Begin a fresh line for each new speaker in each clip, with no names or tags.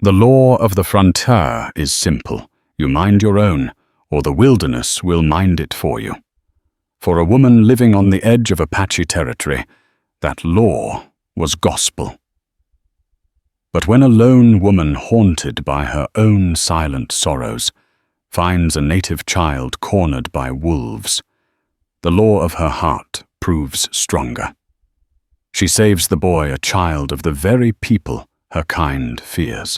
The law of the frontier is simple. You mind your own, or the wilderness will mind it for you. For a woman living on the edge of Apache territory, that law was gospel. But when a lone woman haunted by her own silent sorrows finds a native child cornered by wolves, the law of her heart proves stronger. She saves the boy, a child of the very people her kind fears.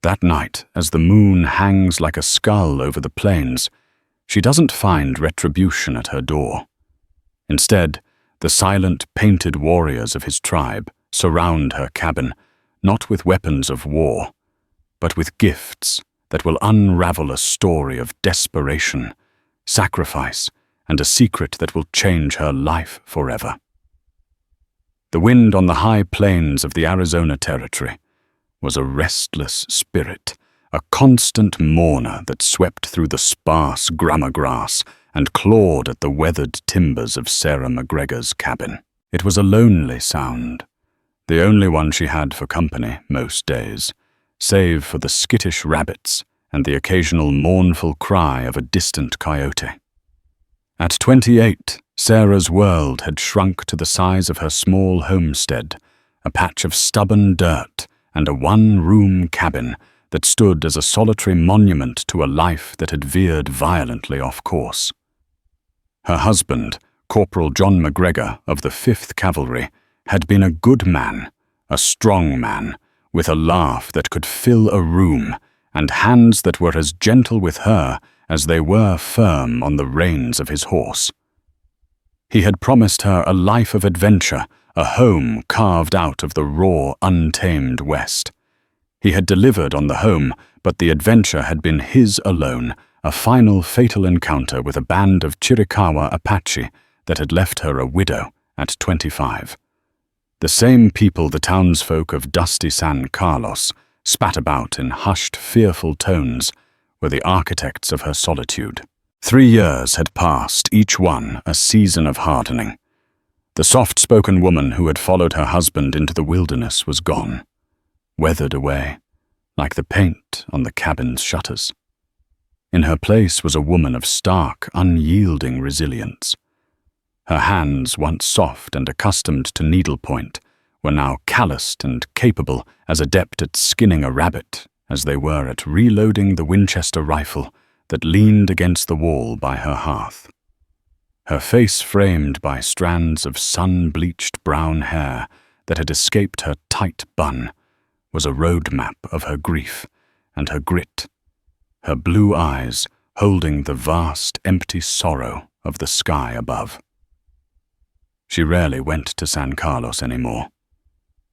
That night, as the moon hangs like a skull over the plains, she doesn't find retribution at her door. Instead, the silent, painted warriors of his tribe surround her cabin, not with weapons of war, but with gifts that will unravel a story of desperation, sacrifice, and a secret that will change her life forever. The wind on the high plains of the Arizona territory was a restless spirit, a constant mourner that swept through the sparse grama grass and clawed at the weathered timbers of Sarah McGregor's cabin. It was a lonely sound, the only one she had for company most days, save for the skittish rabbits and the occasional mournful cry of a distant coyote. At 28, Sarah's world had shrunk to the size of her small homestead, a patch of stubborn dirt and a one-room cabin that stood as a solitary monument to a life that had veered violently off course. Her husband, Corporal John McGregor of the 5th Cavalry, had been a good man, a strong man, with a laugh that could fill a room and hands that were as gentle with her as they were firm on the reins of his horse. He had promised her a life of adventure, a home carved out of the raw, untamed West. He had delivered on the home, but the adventure had been his alone, a final fatal encounter with a band of Chiricahua Apache that had left her a widow at 25. The same people the townsfolk of dusty San Carlos spat about in hushed, fearful tones were the architects of her solitude. 3 years had passed, each one a season of hardening. The soft-spoken woman who had followed her husband into the wilderness was gone, weathered away, like the paint on the cabin's shutters. In her place was a woman of stark, unyielding resilience. Her hands, once soft and accustomed to needlepoint, were now calloused and capable, as adept at skinning a rabbit as they were at reloading the Winchester rifle that leaned against the wall by her hearth. Her face framed by strands of sun-bleached brown hair that had escaped her tight bun was a roadmap of her grief and her grit, her blue eyes holding the vast, empty sorrow of the sky above. She rarely went to San Carlos anymore.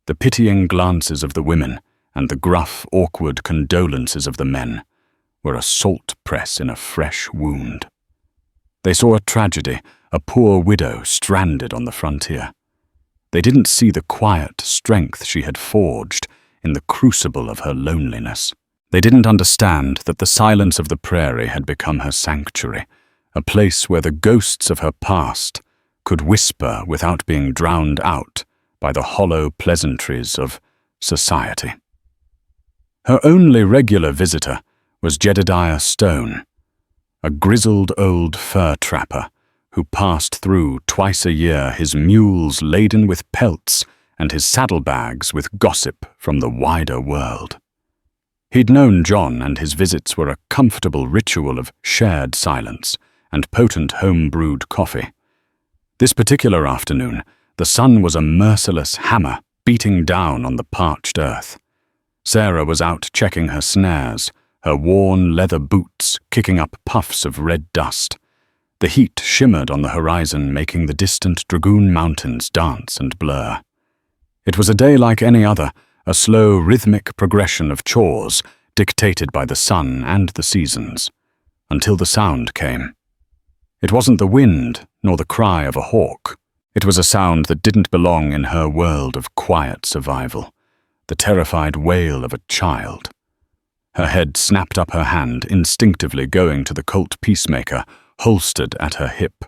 The pitying glances of the women and the gruff, awkward condolences of the men were a salt press in a fresh wound. They saw a tragedy, a poor widow stranded on the frontier. They didn't see the quiet strength she had forged in the crucible of her loneliness. They didn't understand that the silence of the prairie had become her sanctuary, a place where the ghosts of her past could whisper without being drowned out by the hollow pleasantries of society. Her only regular visitor was Jedediah Stone, a grizzled old fur trapper who passed through twice a year, his mules laden with pelts and his saddlebags with gossip from the wider world. He'd known John, and his visits were a comfortable ritual of shared silence and potent home-brewed coffee. This particular afternoon, the sun was a merciless hammer beating down on the parched earth. Sarah was out checking her snares, her worn leather boots kicking up puffs of red dust. The heat shimmered on the horizon, making the distant Dragoon Mountains dance and blur. It was a day like any other, a slow, rhythmic progression of chores dictated by the sun and the seasons, until the sound came. It wasn't the wind, nor the cry of a hawk. It was a sound that didn't belong in her world of quiet survival, the terrified wail of a child. Her head snapped up her hand, instinctively going to the Colt Peacemaker, holstered at her hip.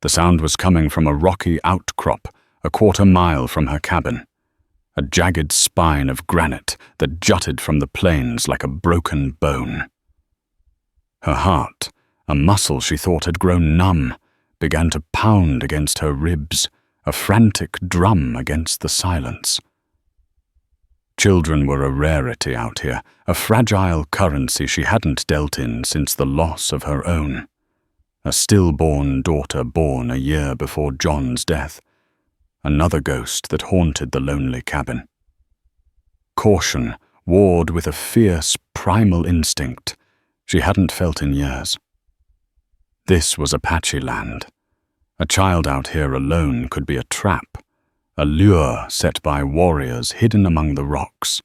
The sound was coming from a rocky outcrop a quarter mile from her cabin. a jagged spine of granite that jutted from the plains like a broken bone. Her heart, a muscle she thought had grown numb, began to pound against her ribs, a frantic drum against the silence. Children were a rarity out here, a fragile currency she hadn't dealt in since the loss of her own. A stillborn daughter born a year before John's death. Another ghost that haunted the lonely cabin. Caution warred with a fierce, primal instinct she hadn't felt in years. This was Apache land. A child out here alone could be a trap, a lure set by warriors hidden among the rocks.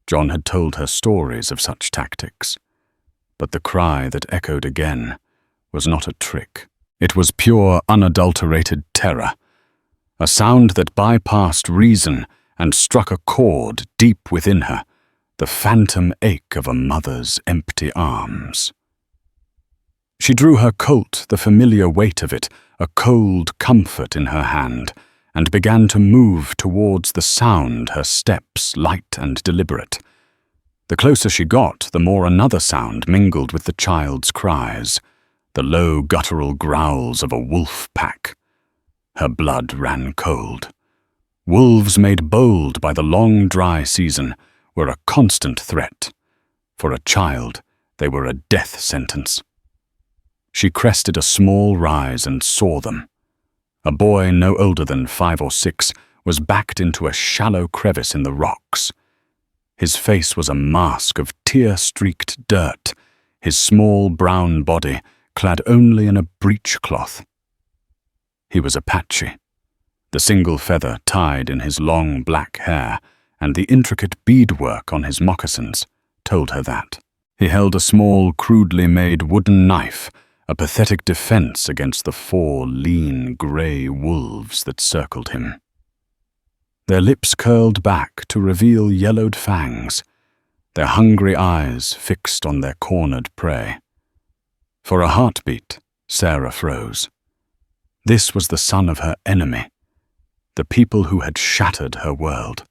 John had told her stories of such tactics, but the cry that echoed again was not a trick. It was pure, unadulterated terror, a sound that bypassed reason and struck a chord deep within her, the phantom ache of a mother's empty arms. She drew her colt, the familiar weight of it, a cold comfort in her hand, and began to move towards the sound, her steps light and deliberate. The closer she got, the more another sound mingled with the child's cries, the low guttural growls of a wolf pack. Her blood ran cold. Wolves made bold by the long dry season were a constant threat. For a child, they were a death sentence. She crested a small rise and saw them. A boy no older than 5 or 6 was backed into a shallow crevice in the rocks. His face was a mask of tear-streaked dirt, his small brown body clad only in a breechcloth. He was Apache. The single feather tied in his long black hair and the intricate beadwork on his moccasins told her that. He held a small, crudely made wooden knife, a pathetic defense against the 4 lean, grey wolves that circled him. Their lips curled back to reveal yellowed fangs, their hungry eyes fixed on their cornered prey. For a heartbeat, Sarah froze. This was the son of her enemy, the people who had shattered her world.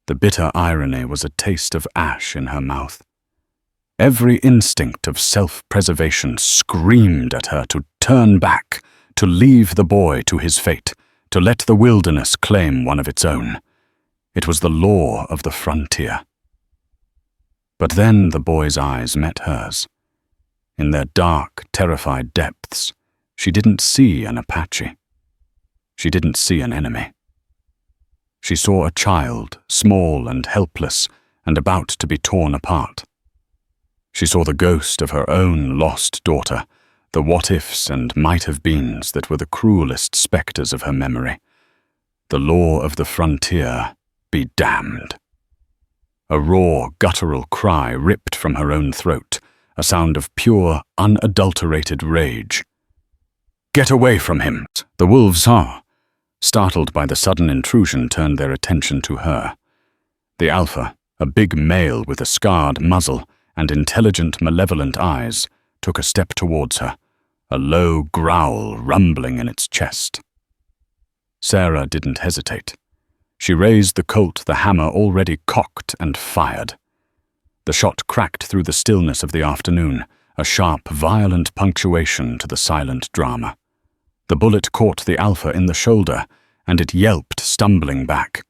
The bitter irony was a taste of ash in her mouth. Every instinct of self-preservation screamed at her to turn back, to leave the boy to his fate, to let the wilderness claim one of its own. It was the law of the frontier. But then the boy's eyes met hers. In their dark, terrified depths, she didn't see an Apache. She didn't see an enemy. She saw a child, small and helpless, and about to be torn apart. She saw the ghost of her own lost daughter, the what-ifs and might-have-beens that were the cruelest spectres of her memory. The law of the frontier be damned. A raw, guttural cry ripped from her own throat, a sound of pure, unadulterated rage. "Get away from him!" The wolves saw. Startled by the sudden intrusion, turned their attention to her. The alpha, a big male with a scarred muzzle and intelligent, malevolent eyes, took a step towards her, a low growl rumbling in its chest. Sarah didn't hesitate. She raised the Colt, the hammer already cocked, and fired. The shot cracked through the stillness of the afternoon, a sharp, violent punctuation to the silent drama. The bullet caught the alpha in the shoulder, and it yelped, stumbling back.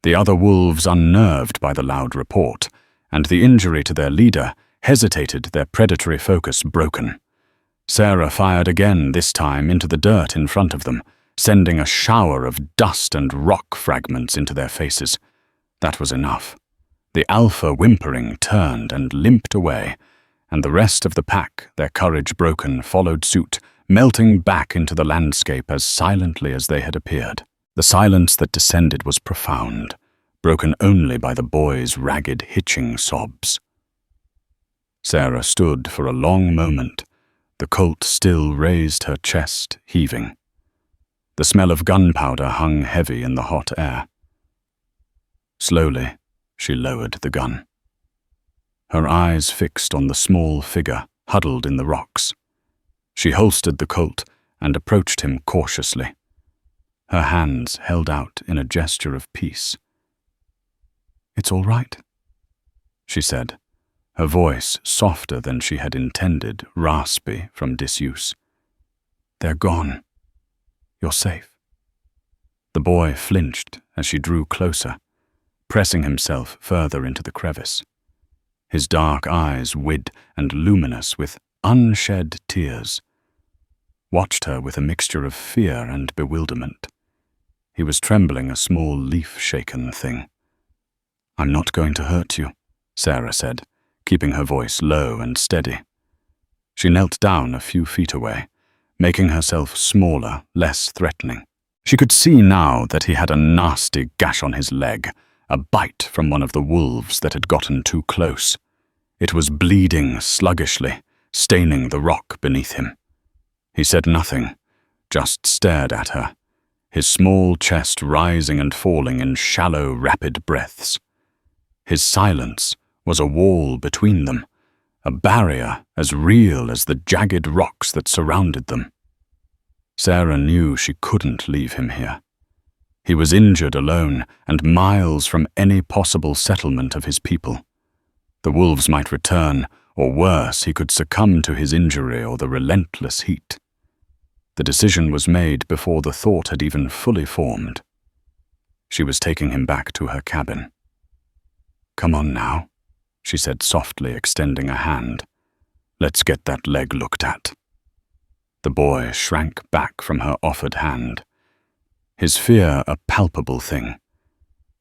The other wolves, unnerved by the loud report, and the injury to their leader, hesitated, their predatory focus broken. Sarah fired again, this time into the dirt in front of them, sending a shower of dust and rock fragments into their faces. That was enough. The alpha, whimpering, turned and limped away, and the rest of the pack, their courage broken, followed suit, melting back into the landscape as silently as they had appeared. The silence that descended was profound, broken only by the boy's ragged, hitching sobs. Sarah stood for a long moment, the Colt still raised her chest, heaving. The smell of gunpowder hung heavy in the hot air. Slowly, she lowered the gun. Her eyes fixed on the small figure huddled in the rocks. She holstered the Colt and approached him cautiously. her hands held out in a gesture of peace. "It's all right," she said, her voice softer than she had intended, raspy from disuse. "They're gone. You're safe." The boy flinched as she drew closer, pressing himself further into the crevice. His dark eyes, wide and luminous with unshed tears, watched her with a mixture of fear and bewilderment. He was trembling, a small leaf-shaken thing. "I'm not going to hurt you," Sarah said, keeping her voice low and steady. She knelt down a few feet away, making herself smaller, less threatening. She could see now that he had a nasty gash on his leg, a bite from one of the wolves that had gotten too close. It was bleeding sluggishly, staining the rock beneath him. He said nothing, just stared at her, his small chest rising and falling in shallow, rapid breaths. His silence was a wall between them, a barrier as real as the jagged rocks that surrounded them. Sarah knew she couldn't leave him here. He was injured alone and miles from any possible settlement of his people. The wolves might return, or worse, he could succumb to his injury or the relentless heat. The decision was made before the thought had even fully formed. She was taking him back to her cabin. "Come on now," she said softly, extending a hand. "Let's get that leg looked at." The boy shrank back from her offered hand, his fear a palpable thing.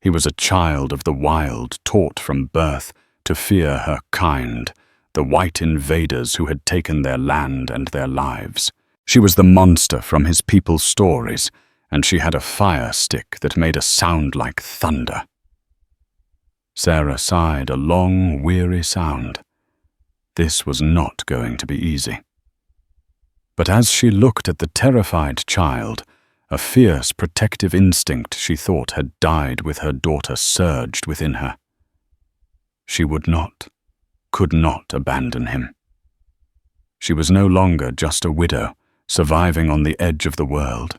He was a child of the wild, taught from birth to fear her kind, the white invaders who had taken their land and their lives. She was the monster from his people's stories, and she had a fire stick that made a sound like thunder. Sarah sighed a long, weary sound. This was not going to be easy. But as she looked at the terrified child, a fierce protective instinct she thought had died with her daughter surged within her. She would not, could not abandon him. She was no longer just a widow, surviving on the edge of the world.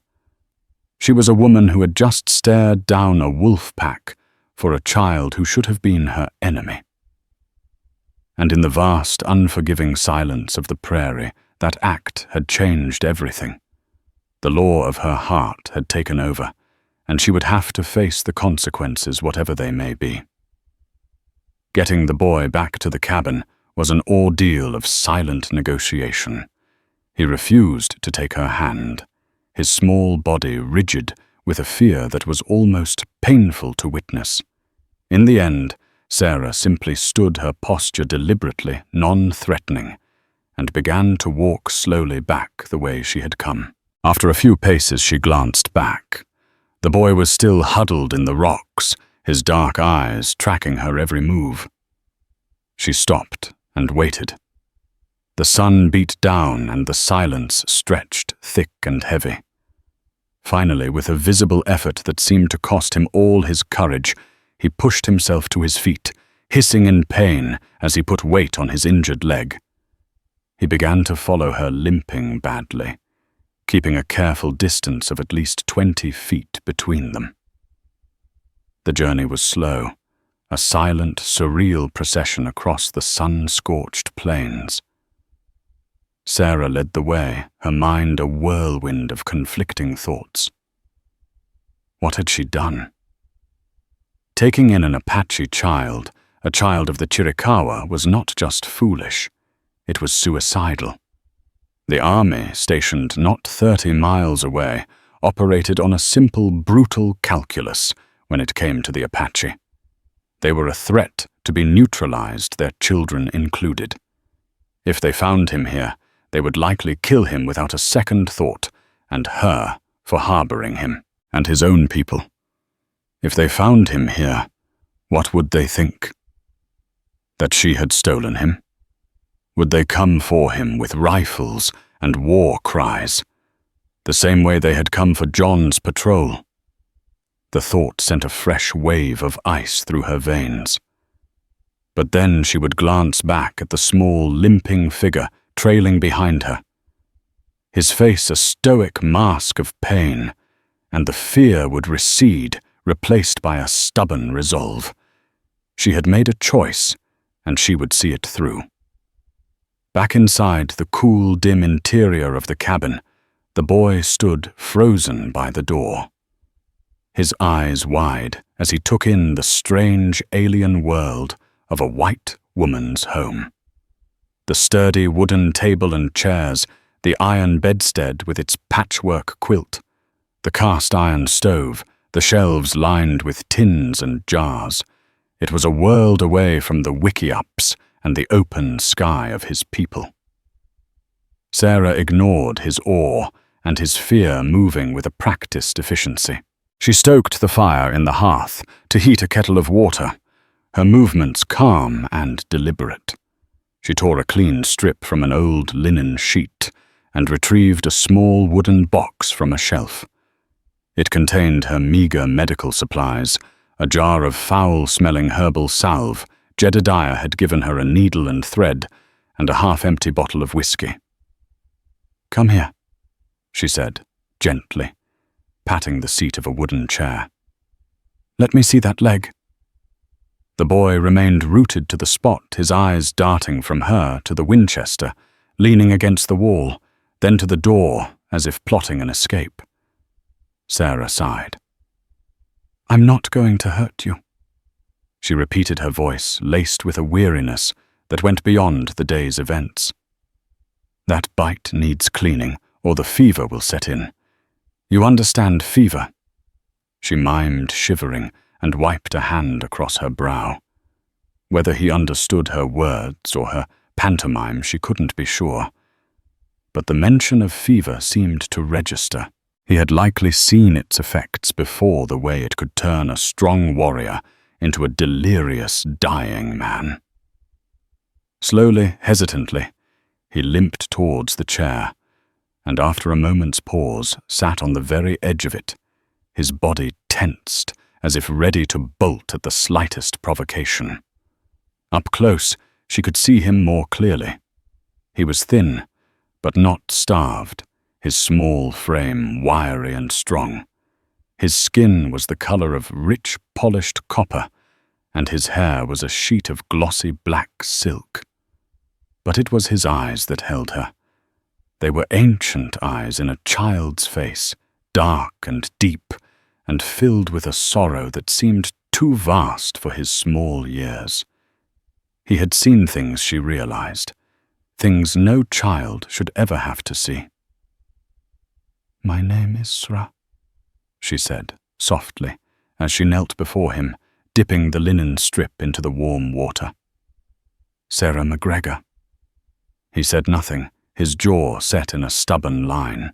She was a woman who had just stared down a wolf pack for a child who should have been her enemy. And in the vast, unforgiving silence of the prairie, that act had changed everything. The law of her heart had taken over, and she would have to face the consequences, whatever they may be. Getting the boy back to the cabin was an ordeal of silent negotiation. He refused to take her hand, his small body rigid with a fear that was almost painful to witness. In the end, Sarah simply stood her posture deliberately, non-threatening, and began to walk slowly back the way she had come. After a few paces she glanced back. The boy was still huddled in the rocks, his dark eyes tracking her every move. She stopped and waited. The sun beat down and the silence stretched thick and heavy. Finally, with a visible effort that seemed to cost him all his courage, he pushed himself to his feet, hissing in pain as he put weight on his injured leg. He began to follow her, limping badly, keeping a careful distance of at least 20 feet between them. The journey was slow, a silent, surreal procession across the sun-scorched plains. Sarah led the way, her mind a whirlwind of conflicting thoughts. What had she done? Taking in an Apache child, a child of the Chiricahua, was not just foolish, it was suicidal. The army, stationed not 30 miles away, operated on a simple, brutal calculus when it came to the Apache. They were a threat to be neutralized, their children included. If they found him here, they would likely kill him without a second thought, and her for harboring him, and his own people. If they found him here, what would they think? That she had stolen him? Would they come for him with rifles and war cries, the same way they had come for John's patrol? The thought sent a fresh wave of ice through her veins. But then she would glance back at the small, limping figure trailing behind her, his face a stoic mask of pain, and the fear would recede, replaced by a stubborn resolve. She had made a choice, and she would see it through. Back inside the cool, dim interior of the cabin, the boy stood frozen by the door, his eyes wide as he took in the strange alien world of a white woman's home. The sturdy wooden table and chairs, the iron bedstead with its patchwork quilt, the cast-iron stove, the shelves lined with tins and jars. It was a world away from the wiki-ups and the open sky of his people. Sarah ignored his awe and his fear, moving with a practiced efficiency. She stoked the fire in the hearth to heat a kettle of water, her movements calm and deliberate. She tore a clean strip from an old linen sheet and retrieved a small wooden box from a shelf. It contained her meager medical supplies, a jar of foul-smelling herbal salve. Jedediah had given her a needle and thread, and a half-empty bottle of whiskey. "Come here," she said, gently, patting the seat of a wooden chair. "Let me see that leg." The boy remained rooted to the spot, his eyes darting from her to the Winchester, leaning against the wall, then to the door, as if plotting an escape. Sarah sighed. "I'm not going to hurt you," she repeated, her voice laced with a weariness that went beyond the day's events. "That bite needs cleaning, or the fever will set in. You understand fever?" She mimed, shivering, and wiped a hand across her brow. Whether he understood her words or her pantomime, she couldn't be sure. But the mention of fever seemed to register. He had likely seen its effects before, the way it could turn a strong warrior into a delirious, dying man. Slowly, hesitantly, he limped towards the chair, and after a moment's pause, sat on the very edge of it, his body tensed, as if ready to bolt at the slightest provocation. Up close, she could see him more clearly. He was thin, but not starved, his small frame wiry and strong. His skin was the color of rich, polished copper, and his hair was a sheet of glossy black silk. But it was his eyes that held her. They were ancient eyes in a child's face, dark and deep, and filled with a sorrow that seemed too vast for his small years. He had seen things, she realized, things no child should ever have to see. "My name is Sra," she said, softly, as she knelt before him, dipping the linen strip into the warm water. "Sarah McGregor." He said nothing, his jaw set in a stubborn line.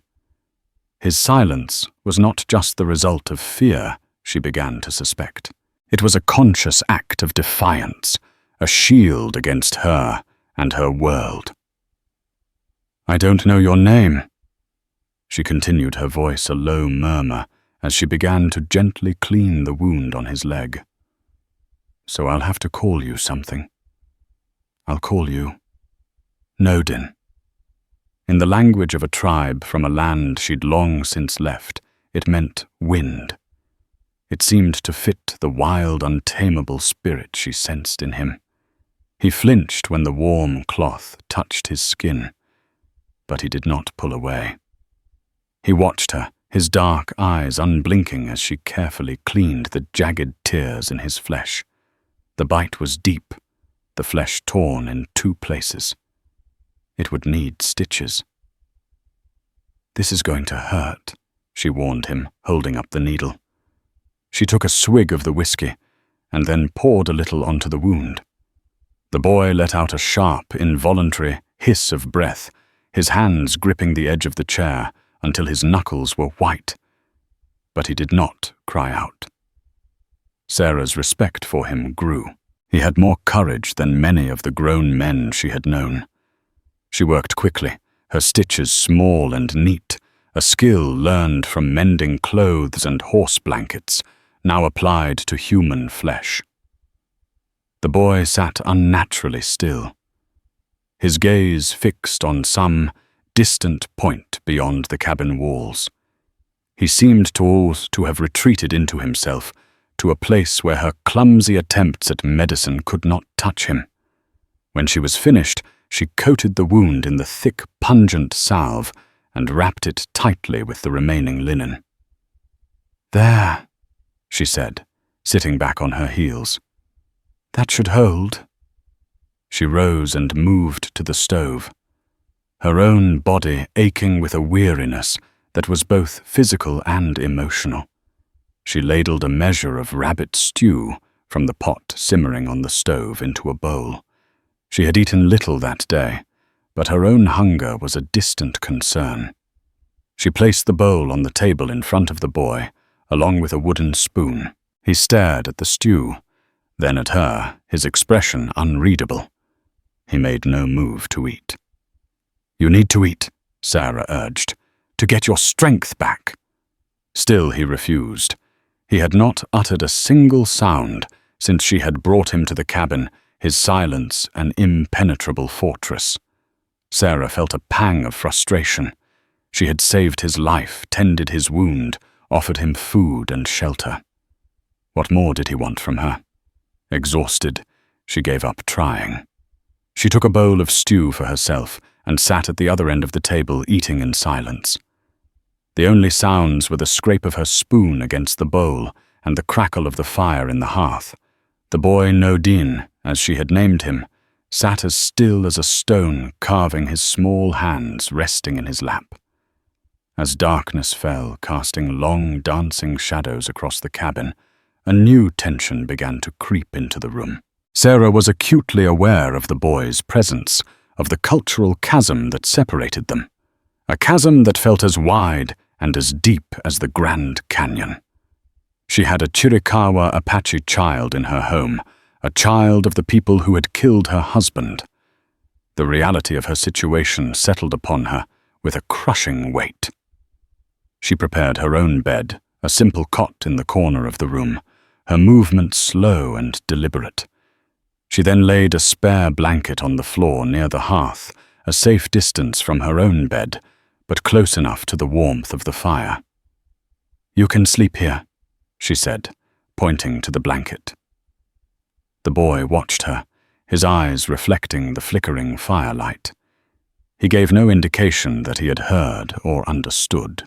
His silence was not just the result of fear, she began to suspect. It was a conscious act of defiance, a shield against her and her world. "I don't know your name," she continued, her voice a low murmur as she began to gently clean the wound on his leg. "So I'll have to call you something. I'll call you Nodin." In the language of a tribe from a land she'd long since left, it meant wind. It seemed to fit the wild, untamable spirit she sensed in him. He flinched when the warm cloth touched his skin, but he did not pull away. He watched her, his dark eyes unblinking as she carefully cleaned the jagged tears in his flesh. The bite was deep, the flesh torn in 2 places. It would need stitches. "This is going to hurt," she warned him, holding up the needle. She took a swig of the whiskey, and then poured a little onto the wound. The boy let out a sharp, involuntary hiss of breath, his hands gripping the edge of the chair until his knuckles were white. But he did not cry out. Sarah's respect for him grew. He had more courage than many of the grown men she had known. She worked quickly, her stitches small and neat, a skill learned from mending clothes and horse blankets, now applied to human flesh. The boy sat unnaturally still, his gaze fixed on some distant point beyond the cabin walls. He seemed to have retreated into himself, to a place where her clumsy attempts at medicine could not touch him. When she was finished, she coated the wound in the thick, pungent salve and wrapped it tightly with the remaining linen. "There," she said, sitting back on her heels. "That should hold." She rose and moved to the stove, her own body aching with a weariness that was both physical and emotional. She ladled a measure of rabbit stew from the pot simmering on the stove into a bowl. She had eaten little that day, but her own hunger was a distant concern. She placed the bowl on the table in front of the boy, along with a wooden spoon. He stared at the stew, then at her, his expression unreadable. He made no move to eat. "You need to eat," Sarah urged, "to get your strength back." Still he refused. He had not uttered a single sound since she had brought him to the cabin, his silence an impenetrable fortress. Sarah felt a pang of frustration. She had saved his life, tended his wound, offered him food and shelter. What more did he want from her? Exhausted, she gave up trying. She took a bowl of stew for herself and sat at the other end of the table eating in silence. The only sounds were the scrape of her spoon against the bowl and the crackle of the fire in the hearth. The boy Nodin, as she had named him, sat as still as a stone, carving his small hands resting in his lap. As darkness fell, casting long, dancing shadows across the cabin, a new tension began to creep into the room. Sarah was acutely aware of the boy's presence, of the cultural chasm that separated them, a chasm that felt as wide and as deep as the Grand Canyon. She had a Chiricahua Apache child in her home, a child of the people who had killed her husband. The reality of her situation settled upon her with a crushing weight. She prepared her own bed, a simple cot in the corner of the room, her movements slow and deliberate. She then laid a spare blanket on the floor near the hearth, a safe distance from her own bed, but close enough to the warmth of the fire. "You can sleep here," she said, pointing to the blanket. The boy watched her, his eyes reflecting the flickering firelight. He gave no indication that he had heard or understood.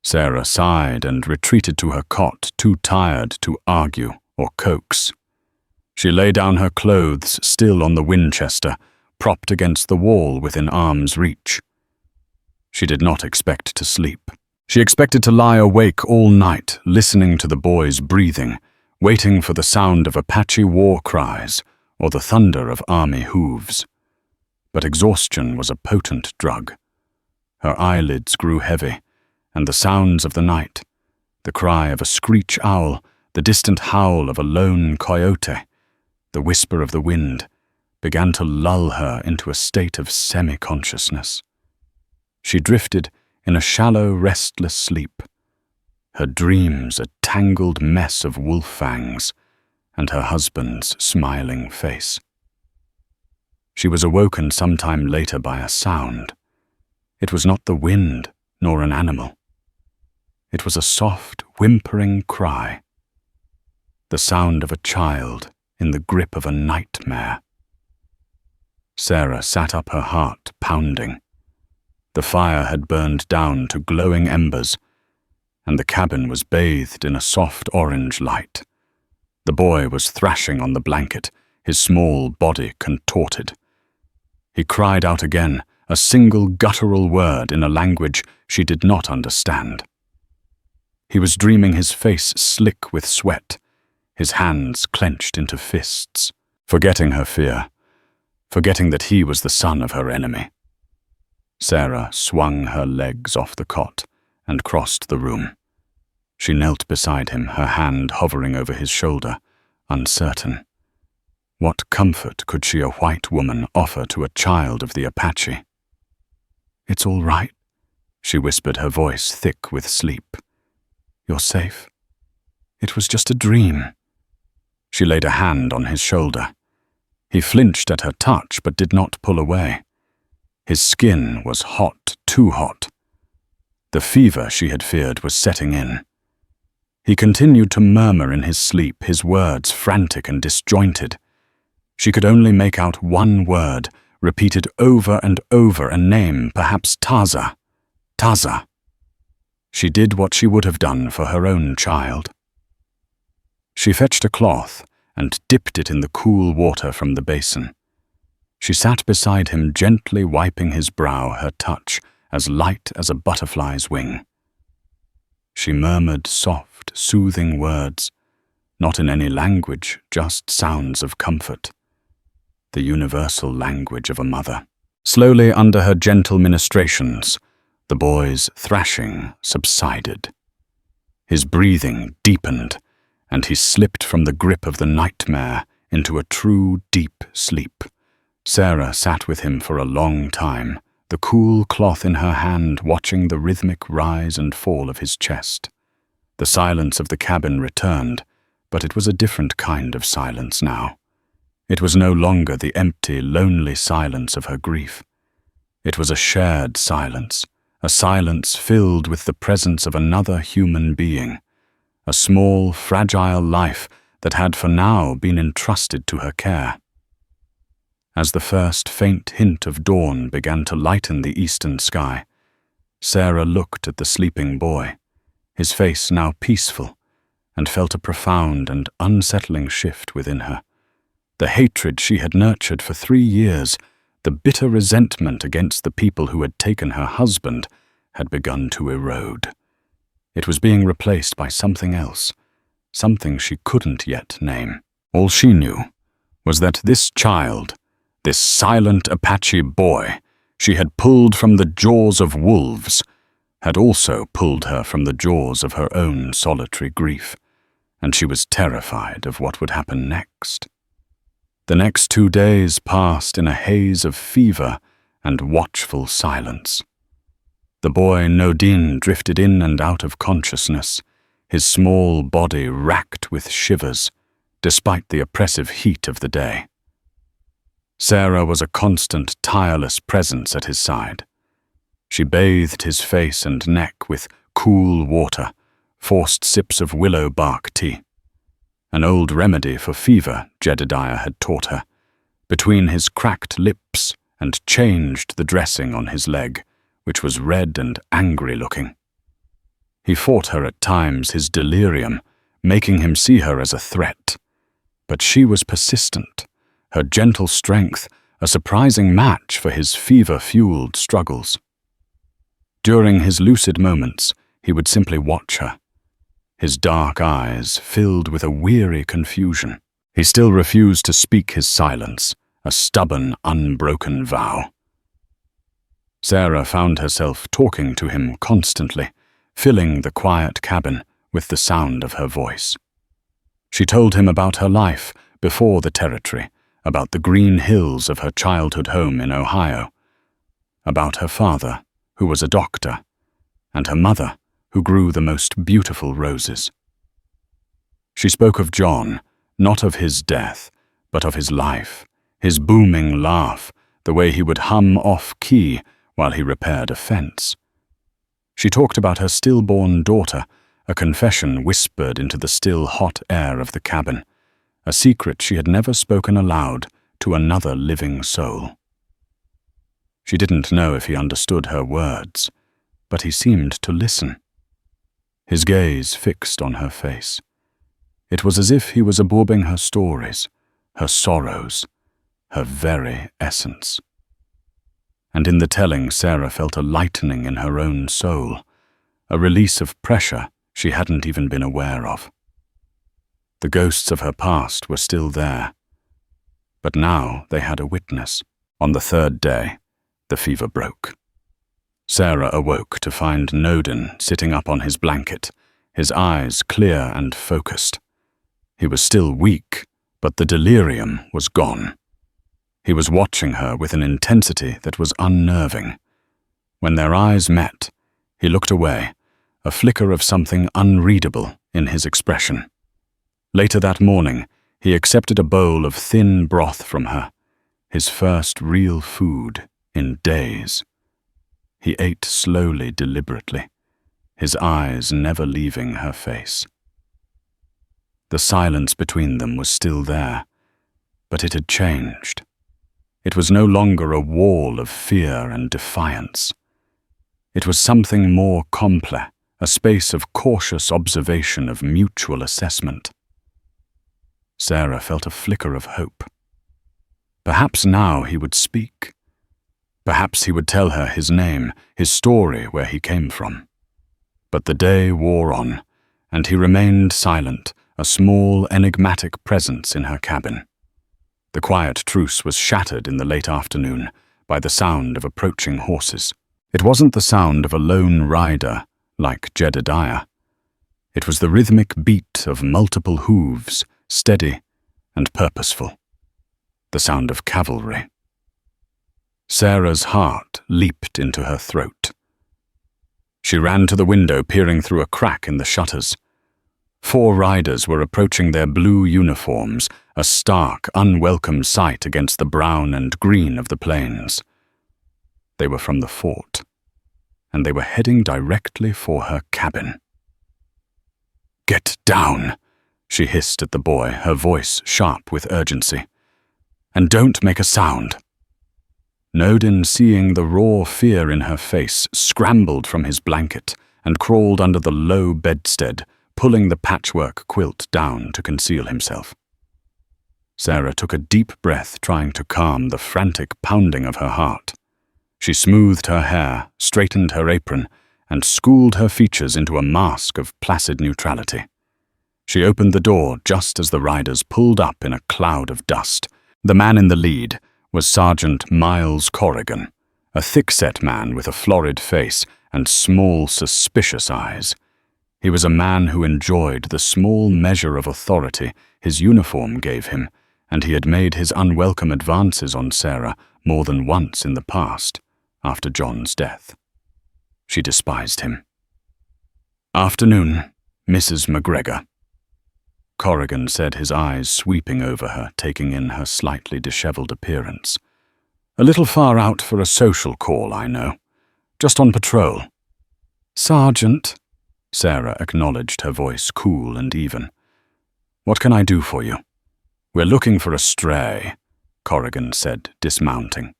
Sarah sighed and retreated to her cot, too tired to argue or coax. She lay down her clothes still on the Winchester, propped against the wall within arm's reach. She did not expect to sleep. She expected to lie awake all night, listening to the boy's breathing, waiting for the sound of Apache war cries or the thunder of army hooves. But exhaustion was a potent drug. Her eyelids grew heavy, and the sounds of the night, the cry of a screech owl, the distant howl of a lone coyote, the whisper of the wind, began to lull her into a state of semi-consciousness. She drifted in a shallow, restless sleep, her dreams a tangled mess of wolf fangs, and her husband's smiling face. She was awoken sometime later by a sound. It was not the wind nor an animal. It was a soft, whimpering cry, the sound of a child in the grip of a nightmare. Sarah sat up, her heart pounding. The fire had burned down to glowing embers, and the cabin was bathed in a soft orange light. The boy was thrashing on the blanket, his small body contorted. He cried out again, a single guttural word in a language she did not understand. He was dreaming his face slick with sweat, his hands clenched into fists, forgetting her fear, forgetting that he was the son of her enemy. Sarah swung her legs off the cot and crossed the room. She knelt beside him, her hand hovering over his shoulder, uncertain. What comfort could she, a white woman, offer to a child of the Apache? "It's all right," she whispered, her voice thick with sleep. "You're safe. It was just a dream." She laid a hand on his shoulder. He flinched at her touch but did not pull away. His skin was hot, too hot. The fever she had feared was setting in. He continued to murmur in his sleep, his words frantic and disjointed. She could only make out one word, repeated over and over, a name, perhaps Taza. Taza. She did what she would have done for her own child. She fetched a cloth and dipped it in the cool water from the basin. She sat beside him, gently wiping his brow, her touch as light as a butterfly's wing. She murmured soft, soothing words, not in any language, just sounds of comfort. The universal language of a mother. Slowly, under her gentle ministrations, the boy's thrashing subsided. His breathing deepened, and he slipped from the grip of the nightmare into a true deep sleep. Sarah sat with him for a long time, the cool cloth in her hand, watching the rhythmic rise and fall of his chest. The silence of the cabin returned, but it was a different kind of silence now. It was no longer the empty, lonely silence of her grief. It was a shared silence, a silence filled with the presence of another human being, a small, fragile life that had for now been entrusted to her care. As the first faint hint of dawn began to lighten the eastern sky, Sarah looked at the sleeping boy, his face now peaceful, and felt a profound and unsettling shift within her. The hatred she had nurtured for 3 years, the bitter resentment against the people who had taken her husband, had begun to erode. It was being replaced by something else, something she couldn't yet name. All she knew was that this child, this silent Apache boy she had pulled from the jaws of wolves, had also pulled her from the jaws of her own solitary grief, and she was terrified of what would happen next. The next 2 days passed in a haze of fever and watchful silence. The boy Nodin drifted in and out of consciousness, his small body racked with shivers, despite the oppressive heat of the day. Sarah was a constant, tireless presence at his side. She bathed his face and neck with cool water, forced sips of willow bark tea. An old remedy for fever Jedediah had taught her, between his cracked lips, and changed the dressing on his leg, which was red and angry-looking. He fought her at times, his delirium, making him see her as a threat. But she was persistent, her gentle strength a surprising match for his fever-fueled struggles. During his lucid moments, he would simply watch her, his dark eyes filled with a weary confusion. He still refused to speak his silence, a stubborn, unbroken vow. Sarah found herself talking to him constantly, filling the quiet cabin with the sound of her voice. She told him about her life before the territory, about the green hills of her childhood home in Ohio, about her father, who was a doctor, and her mother, who grew the most beautiful roses. She spoke of John, not of his death, but of his life, his booming laugh, the way he would hum off-key while he repaired a fence. She talked about her stillborn daughter, a confession whispered into the still hot air of the cabin, a secret she had never spoken aloud to another living soul. She didn't know if he understood her words, but he seemed to listen, his gaze fixed on her face. It was as if he was absorbing her stories, her sorrows, her very essence. And in the telling, Sarah felt a lightening in her own soul, a release of pressure she hadn't even been aware of. The ghosts of her past were still there, but now they had a witness. On the 3rd day, the fever broke. Sarah awoke to find Nodin sitting up on his blanket, his eyes clear and focused. He was still weak, but the delirium was gone. He was watching her with an intensity that was unnerving. When their eyes met, he looked away, a flicker of something unreadable in his expression. Later that morning, he accepted a bowl of thin broth from her, his first real food in days. He ate slowly, deliberately, his eyes never leaving her face. The silence between them was still there, but it had changed. It was no longer a wall of fear and defiance. It was something more complex, a space of cautious observation, of mutual assessment. Sarah felt a flicker of hope. Perhaps now he would speak. Perhaps he would tell her his name, his story, where he came from. But the day wore on, and he remained silent, a small, enigmatic presence in her cabin. The quiet truce was shattered in the late afternoon by the sound of approaching horses. It wasn't the sound of a lone rider, like Jedediah. It was the rhythmic beat of multiple hooves, steady and purposeful. The sound of cavalry. Sarah's heart leaped into her throat. She ran to the window, peering through a crack in the shutters. 4 riders were approaching their blue uniforms, a stark, unwelcome sight against the brown and green of the plains. They were from the fort, and they were heading directly for her cabin. "Get down," she hissed at the boy, her voice sharp with urgency. "And don't make a sound." Nodin, seeing the raw fear in her face, scrambled from his blanket and crawled under the low bedstead, pulling the patchwork quilt down to conceal himself. Sarah took a deep breath, trying to calm the frantic pounding of her heart. She smoothed her hair, straightened her apron, and schooled her features into a mask of placid neutrality. She opened the door just as the riders pulled up in a cloud of dust. The man in the lead was Sergeant Miles Corrigan, a thick-set man with a florid face and small, suspicious eyes. He was a man who enjoyed the small measure of authority his uniform gave him, and he had made his unwelcome advances on Sarah more than once in the past, after John's death. She despised him. "Afternoon, Mrs. McGregor," Corrigan said, his eyes sweeping over her, taking in her slightly disheveled appearance. "A little far out for a social call, I know. Just on patrol." "Sergeant," Sarah acknowledged, her voice cool and even. "What can I do for you?" "We're looking for a stray," Corrigan said, dismounting.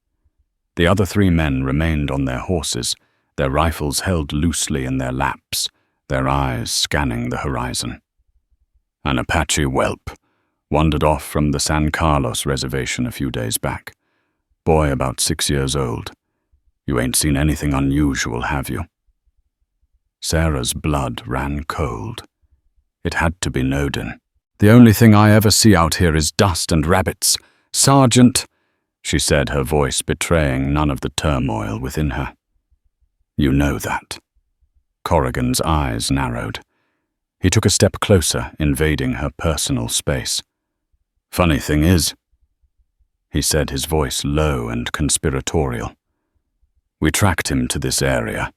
The other 3 men remained on their horses, their rifles held loosely in their laps, their eyes scanning the horizon. "An Apache whelp. Wandered off from the San Carlos reservation a few days back. Boy about 6 years old. You ain't seen anything unusual, have you?" Sarah's blood ran cold. It had to be Nodin. "The only thing I ever see out here is dust and rabbits. Sergeant," she said, her voice betraying none of the turmoil within her. "You know that." Corrigan's eyes narrowed. He took a step closer, invading her personal space. "Funny thing is," he said, his voice low and conspiratorial, "we tracked him to this area.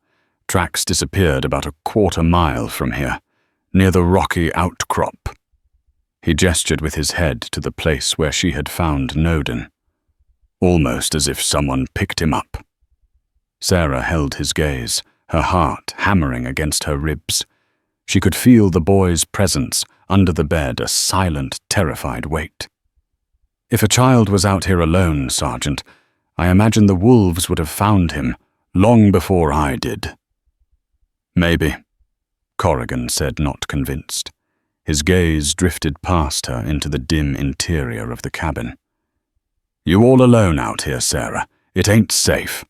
Tracks disappeared about a quarter-mile from here, near the rocky outcrop." He gestured with his head to the place where she had found Nodin, almost as if someone picked him up. Sarah held his gaze, her heart hammering against her ribs. She could feel the boy's presence under the bed, a silent, terrified weight. "If a child was out here alone, Sergeant, I imagine the wolves would have found him long before I did." "Maybe," Corrigan said, not convinced. His gaze drifted past her into the dim interior of the cabin. "You all alone out here, Sarah? It ain't safe.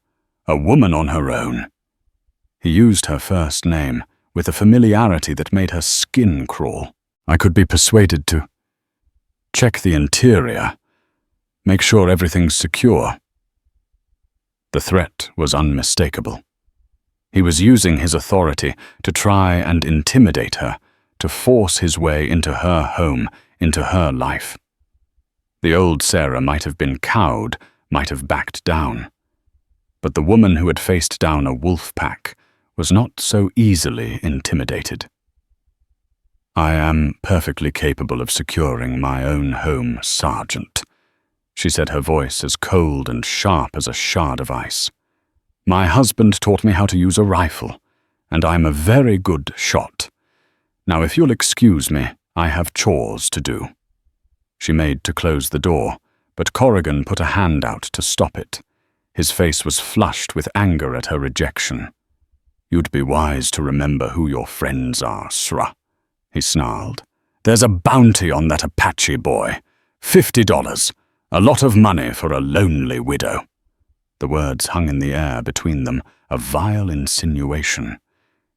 A woman on her own." He used her first name with a familiarity that made her skin crawl. "I could be persuaded to check the interior, make sure everything's secure." The threat was unmistakable. He was using his authority to try and intimidate her, to force his way into her home, into her life. The old Sarah might have been cowed, might have backed down. But the woman who had faced down a wolf pack was not so easily intimidated. "I am perfectly capable of securing my own home, Sergeant," she said, her voice as cold and sharp as a shard of ice. "My husband taught me how to use a rifle, and I'm a very good shot. Now, if you'll excuse me, I have chores to do." She made to close the door, but Corrigan put a hand out to stop it. His face was flushed with anger at her rejection. "You'd be wise to remember who your friends are, Sra," he snarled. "There's a bounty on that Apache boy. $50. A lot of money for a lonely widow." The words hung in the air between them, a vile insinuation.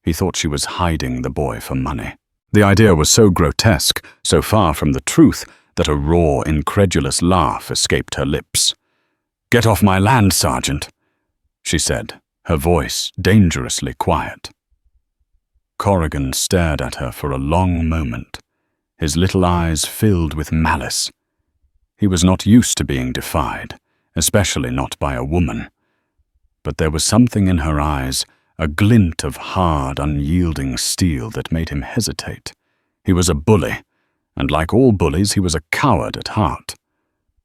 He thought she was hiding the boy for money. The idea was so grotesque, so far from the truth, that a raw, incredulous laugh escaped her lips. "Get off my land, Sergeant," she said, her voice dangerously quiet. Corrigan stared at her for a long moment, his little eyes filled with malice. He was not used to being defied, especially not by a woman. But there was something in her eyes, a glint of hard, unyielding steel that made him hesitate. He was a bully, and like all bullies, he was a coward at heart.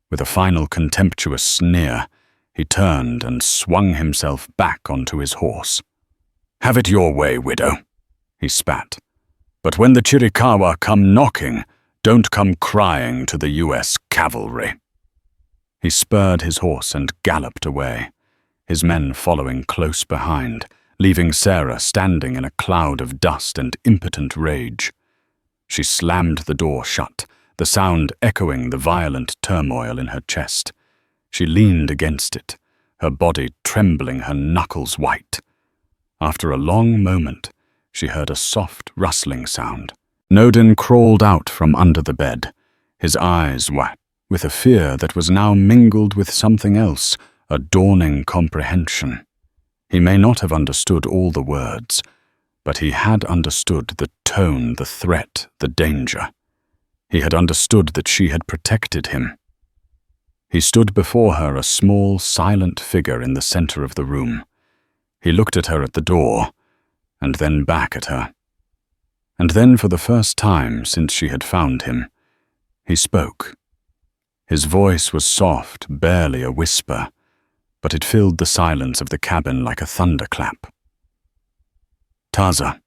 With a final contemptuous sneer, he turned and swung himself back onto his horse. "Have it your way, widow," he spat. "But when the Chiricahua come knocking, don't come crying to the U.S. cavalry." He spurred his horse and galloped away, his men following close behind, leaving Sarah standing in a cloud of dust and impotent rage. She slammed the door shut, the sound echoing the violent turmoil in her chest. She leaned against it, her body trembling, her knuckles white. After a long moment, she heard a soft rustling sound. Nodin crawled out from under the bed, his eyes wet with a fear that was now mingled with something else, a dawning comprehension. He may not have understood all the words, but he had understood the tone, the threat, the danger. He had understood that she had protected him. He stood before her, a small, silent figure in the center of the room. He looked at her at the door, and then back at her. And then, for the first time since she had found him, he spoke. His voice was soft, barely a whisper, but it filled the silence of the cabin like a thunderclap. "Taza,"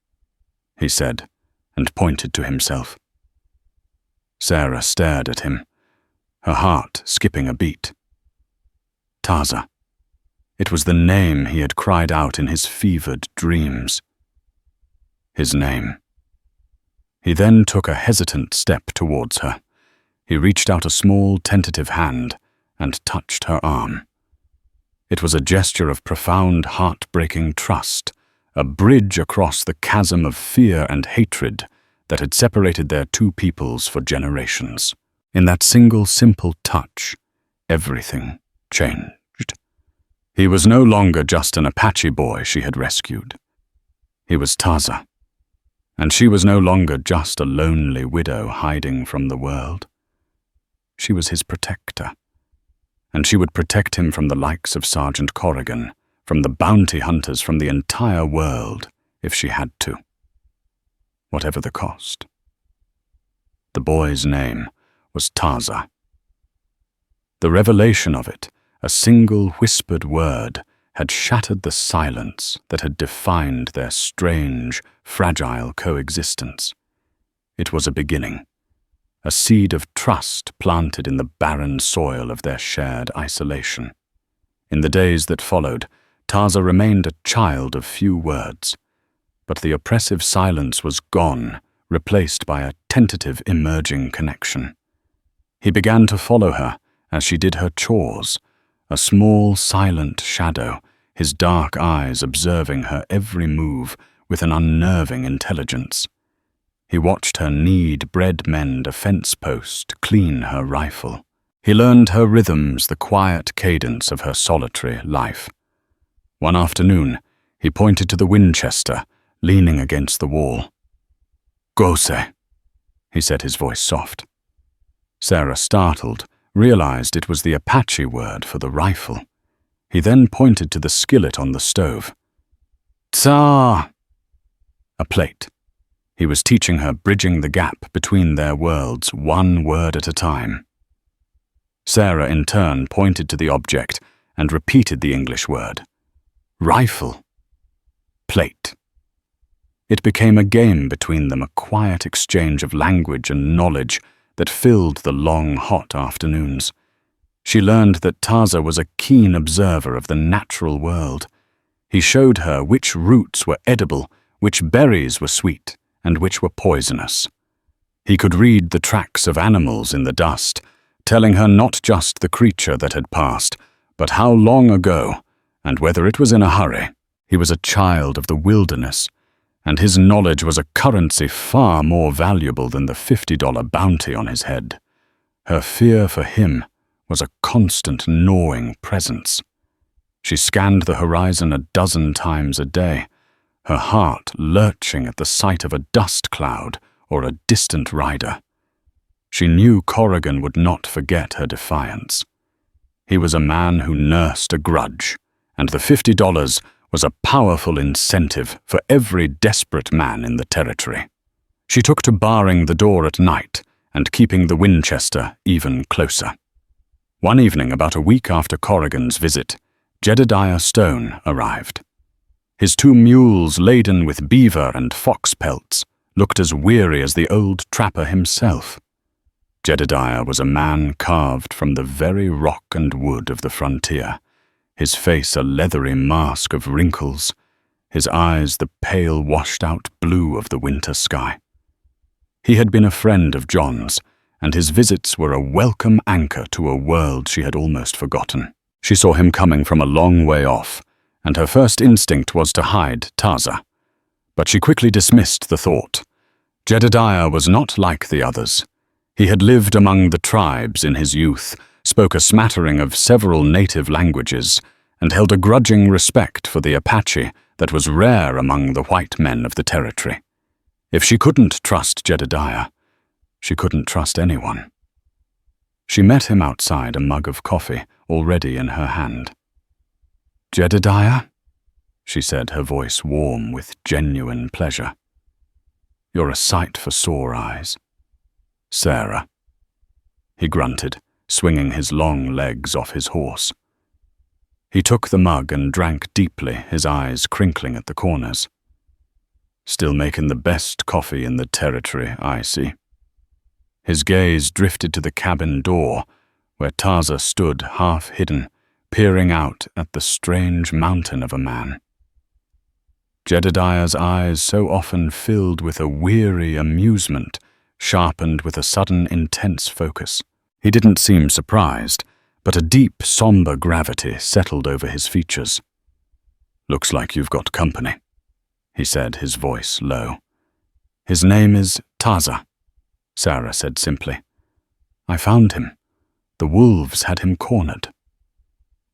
he said, and pointed to himself. Sarah stared at him, her heart skipping a beat. Taza. It was the name he had cried out in his fevered dreams. His name. He then took a hesitant step towards her. He reached out a small, tentative hand and touched her arm. It was a gesture of profound, heartbreaking trust, a bridge across the chasm of fear and hatred that had separated their two peoples for generations. In that single, simple touch, everything changed. He was no longer just an Apache boy she had rescued. He was Taza, and she was no longer just a lonely widow hiding from the world. She was his protector, and she would protect him from the likes of Sergeant Corrigan, from the bounty hunters, from the entire world, if she had to. Whatever the cost. The boy's name was Taza. The revelation of it, a single whispered word, had shattered the silence that had defined their strange, fragile coexistence. It was a beginning, a seed of trust planted in the barren soil of their shared isolation. In the days that followed, Taza remained a child of few words, but the oppressive silence was gone, replaced by a tentative emerging connection. He began to follow her as she did her chores, a small, silent shadow, his dark eyes observing her every move with an unnerving intelligence. He watched her knead bread mend a fence post, clean her rifle. He learned her rhythms, the quiet cadence of her solitary life. One afternoon, he pointed to the Winchester, leaning against the wall. "Gose," he said, his voice soft. Sarah, startled, realized it was the Apache word for the rifle. He then pointed to the skillet on the stove. "Tsa!" A plate. He was teaching her, bridging the gap between their worlds, one word at a time. Sarah, in turn, pointed to the object and repeated the English word. "Rifle." "Plate," It became a game between them, a quiet exchange of language and knowledge that filled the long, hot afternoons. She learned that Taza was a keen observer of the natural world. He showed her which roots were edible, which berries were sweet, and which were poisonous. He could read the tracks of animals in the dust, telling her not just the creature that had passed, but how long ago, and whether it was in a hurry. He was a child of the wilderness, and his knowledge was a currency far more valuable than the $50 bounty on his head. Her fear for him was a constant gnawing presence. She scanned the horizon a dozen times a day, her heart lurching at the sight of a dust cloud or a distant rider. She knew Corrigan would not forget her defiance. He was a man who nursed a grudge, and the $50 was a powerful incentive for every desperate man in the territory. She took to barring the door at night and keeping the Winchester even closer. One evening, about a week after Corrigan's visit, Jedediah Stone arrived. His 2 mules laden with beaver and fox pelts looked as weary as the old trapper himself. Jedediah was a man carved from the very rock and wood of the frontier, his face a leathery mask of wrinkles, his eyes the pale washed-out blue of the winter sky. He had been a friend of John's, and his visits were a welcome anchor to a world she had almost forgotten. She saw him coming from a long way off, and her first instinct was to hide Taza. But she quickly dismissed the thought. Jedediah was not like the others. He had lived among the tribes in his youth, spoke a smattering of several native languages, and held a grudging respect for the Apache that was rare among the white men of the territory. If she couldn't trust Jedediah, she couldn't trust anyone. She met him outside, a mug of coffee already in her hand. "Jedediah?" she said, her voice warm with genuine pleasure. "You're a sight for sore eyes. Sarah." He grunted, swinging his long legs off his horse. He took the mug and drank deeply, his eyes crinkling at the corners. "Still making the best coffee in the territory, I see." His gaze drifted to the cabin door, where Taza stood half-hidden, peering out at the strange mountain of a man. Jedediah's eyes, so often filled with a weary amusement, sharpened with a sudden intense focus. He didn't seem surprised, but a deep, somber gravity settled over his features. "Looks like you've got company," he said, his voice low. "His name is Taza," Sarah said simply. "I found him. The wolves had him cornered."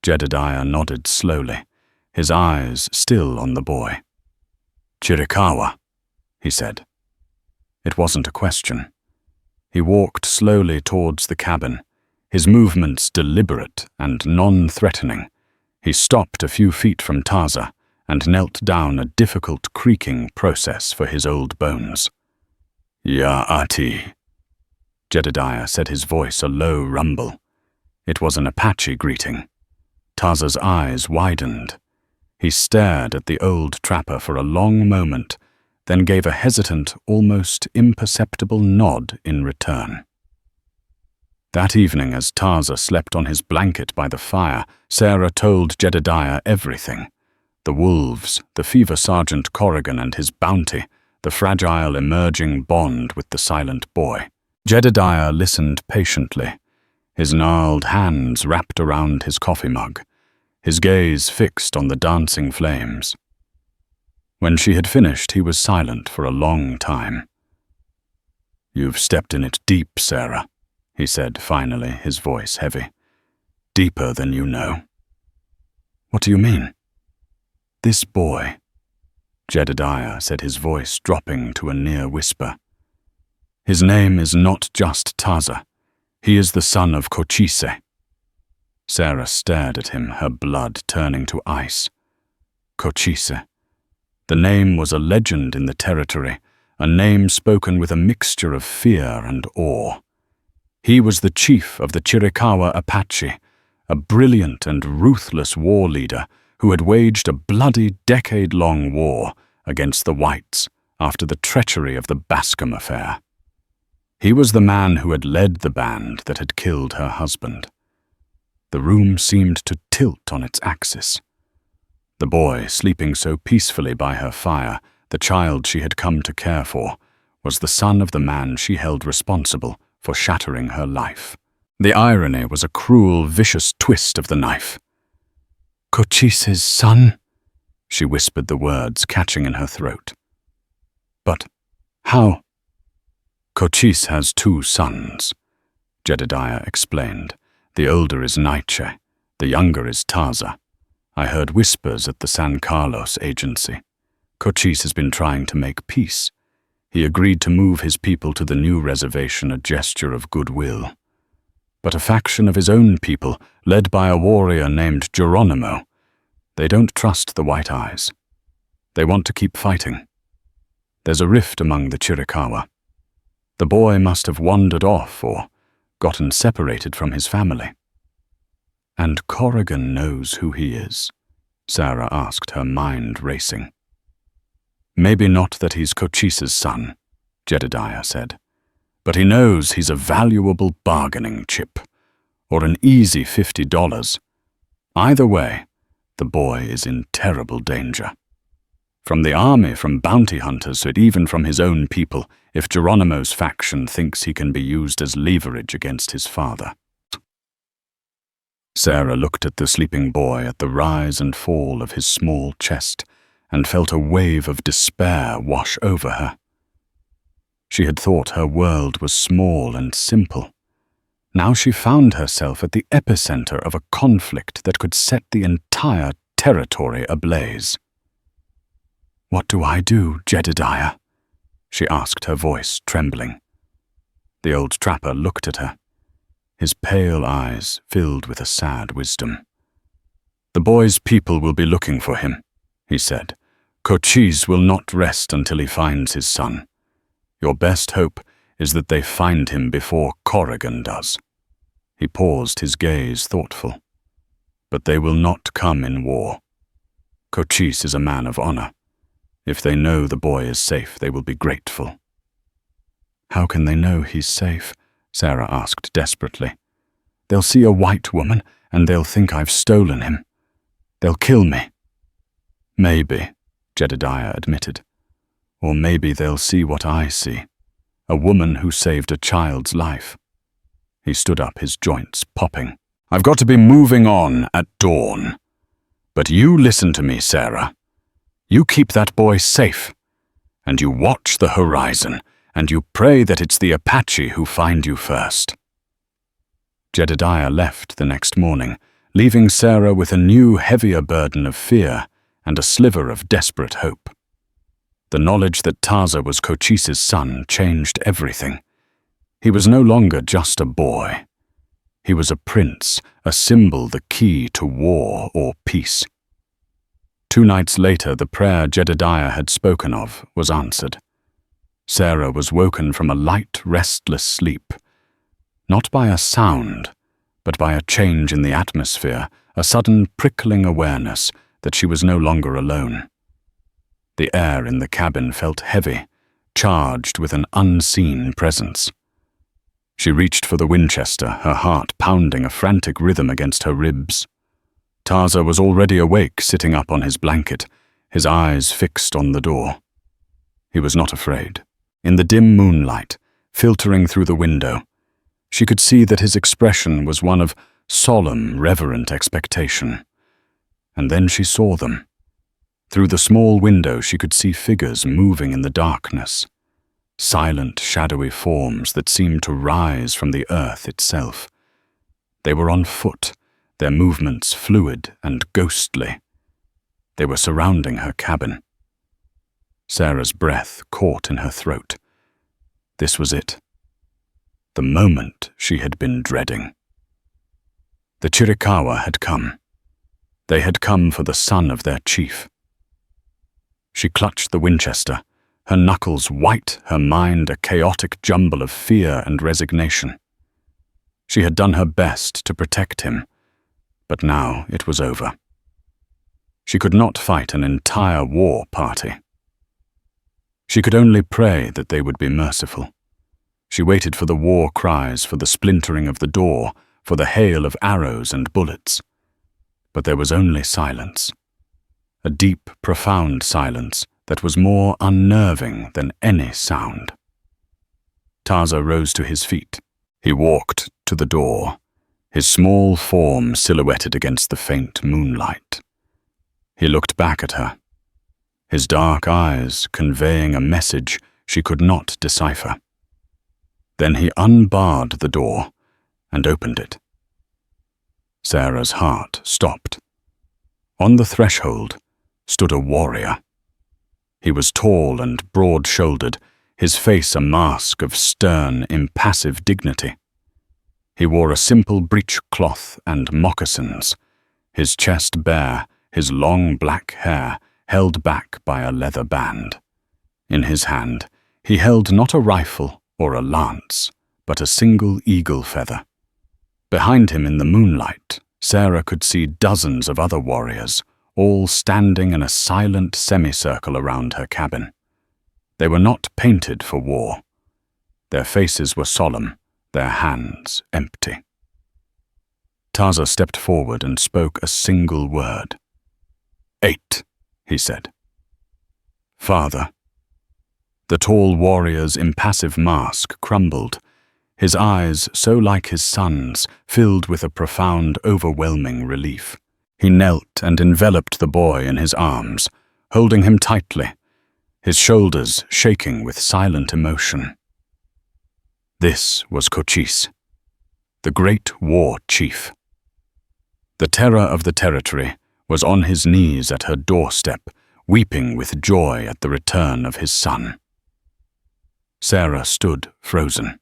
Jedediah nodded slowly, his eyes still on the boy. "Chiricahua," he said. It wasn't a question. He walked slowly towards the cabin, his movements deliberate and non-threatening. He stopped a few feet from Taza and knelt down, a difficult creaking process for his old bones. "Ya Ati," Jedediah said, his voice a low rumble. It was an Apache greeting. Taza's eyes widened. He stared at the old trapper for a long moment, then gave a hesitant, almost imperceptible nod in return. That evening, as Taza slept on his blanket by the fire, Sarah told Jedediah everything. The wolves, the fever sergeant Corrigan and his bounty, the fragile emerging bond with the silent boy. Jedediah listened patiently, his gnarled hands wrapped around his coffee mug, his gaze fixed on the dancing flames. When she had finished, he was silent for a long time. "You've stepped in it deep, Sarah," he said finally, his voice heavy. "Deeper than you know." "What do you mean?" "This boy," Jedediah said, his voice dropping to a near whisper. "His name is not just Taza. He is the son of Cochise." Sarah stared at him, her blood turning to ice. Cochise. The name was a legend in the territory, a name spoken with a mixture of fear and awe. He was the chief of the Chiricahua Apache, a brilliant and ruthless war leader who had waged a bloody decade-long war against the whites after the treachery of the Bascom affair. He was the man who had led the band that had killed her husband. The room seemed to tilt on its axis. The boy, sleeping so peacefully by her fire, the child she had come to care for, was the son of the man she held responsible for shattering her life. The irony was a cruel, vicious twist of the knife. "Cochise's son?" She whispered the words, catching in her throat. "But how?" "Cochise has 2 sons," Jedediah explained. "The older is Nietzsche, the younger is Taza. I heard whispers at the San Carlos agency. Cochise has been trying to make peace. He agreed to move his people to the new reservation, a gesture of goodwill. But a faction of his own people, led by a warrior named Geronimo, they don't trust the White Eyes. They want to keep fighting. There's a rift among the Chiricahua. The boy must have wandered off or gotten separated from his family." "And Corrigan knows who he is?" Sarah asked, her mind racing. "Maybe not that he's Cochise's son," Jedediah said, "but he knows he's a valuable bargaining chip, or an easy $50. Either way, the boy is in terrible danger. From the army, from bounty hunters, and even from his own people, if Geronimo's faction thinks he can be used as leverage against his father." Sarah looked at the sleeping boy, at the rise and fall of his small chest, and felt a wave of despair wash over her. She had thought her world was small and simple. Now she found herself at the epicenter of a conflict that could set the entire territory ablaze. "What do I do, Jedediah?" she asked, her voice trembling. The old trapper looked at her, his pale eyes filled with a sad wisdom. "The boy's people will be looking for him," he said. "Cochise will not rest until he finds his son. Your best hope is that they find him before Corrigan does." He paused, his gaze thoughtful. "But they will not come in war. Cochise is a man of honor. If they know the boy is safe, they will be grateful." "How can they know he's safe?" Sarah asked desperately. "They'll see a white woman, and they'll think I've stolen him. They'll kill me." "Maybe," Jedediah admitted. "Or maybe they'll see what I see, a woman who saved a child's life." He stood up, his joints popping. "I've got to be moving on at dawn. But you listen to me, Sarah. You keep that boy safe, and you watch the horizon, and you pray that it's the Apache who find you first." Jedediah left the next morning, leaving Sarah with a new, heavier burden of fear and a sliver of desperate hope. The knowledge that Taza was Cochise's son changed everything. He was no longer just a boy. He was a prince, a symbol, the key to war or peace. 2 nights later, the prayer Jedediah had spoken of was answered. Sarah was woken from a light, restless sleep, not by a sound, but by a change in the atmosphere, a sudden prickling awareness that she was no longer alone. The air in the cabin felt heavy, charged with an unseen presence. She reached for the Winchester, her heart pounding a frantic rhythm against her ribs. Taza was already awake, sitting up on his blanket, his eyes fixed on the door. He was not afraid. In the dim moonlight, filtering through the window, she could see that his expression was one of solemn, reverent expectation. And then she saw them. Through the small window she could see figures moving in the darkness, silent, shadowy forms that seemed to rise from the earth itself. They were on foot, their movements fluid and ghostly. They were surrounding her cabin. Sarah's breath caught in her throat. This was it. The moment she had been dreading. The Chiricahua had come. They had come for the son of their chief. She clutched the Winchester, her knuckles white, her mind a chaotic jumble of fear and resignation. She had done her best to protect him, but now it was over. She could not fight an entire war party. She could only pray that they would be merciful. She waited for the war cries, for the splintering of the door, for the hail of arrows and bullets. But there was only silence. A deep, profound silence that was more unnerving than any sound. Taza rose to his feet. He walked to the door, his small form silhouetted against the faint moonlight. He looked back at her, his dark eyes conveying a message she could not decipher. Then he unbarred the door and opened it. Sarah's heart stopped. On the threshold stood a warrior. He was tall and broad-shouldered, his face a mask of stern, impassive dignity. He wore a simple breechcloth and moccasins, his chest bare, his long black hair held back by a leather band. In his hand, he held not a rifle or a lance, but a single eagle feather. Behind him in the moonlight, Sarah could see dozens of other warriors, all standing in a silent semicircle around her cabin. They were not painted for war. Their faces were solemn, their hands empty. Taza stepped forward and spoke a single word. 8, he said. Father. The tall warrior's impassive mask crumbled, his eyes, so like his son's, filled with a profound, overwhelming relief. He knelt and enveloped the boy in his arms, holding him tightly, his shoulders shaking with silent emotion. This was Cochise, the great war chief. The terror of the territory was on his knees at her doorstep, weeping with joy at the return of his son. Sarah stood frozen.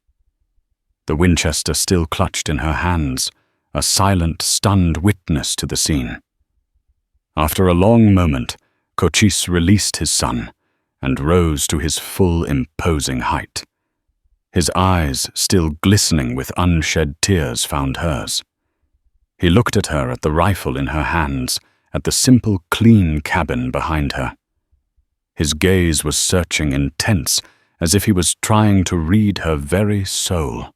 The Winchester still clutched in her hands, a silent, stunned witness to the scene. After a long moment, Cochise released his son and rose to his full, imposing height. His eyes, still glistening with unshed tears, found hers. He looked at her, at the rifle in her hands, at the simple, clean cabin behind her. His gaze was searching, intense, as if he was trying to read her very soul.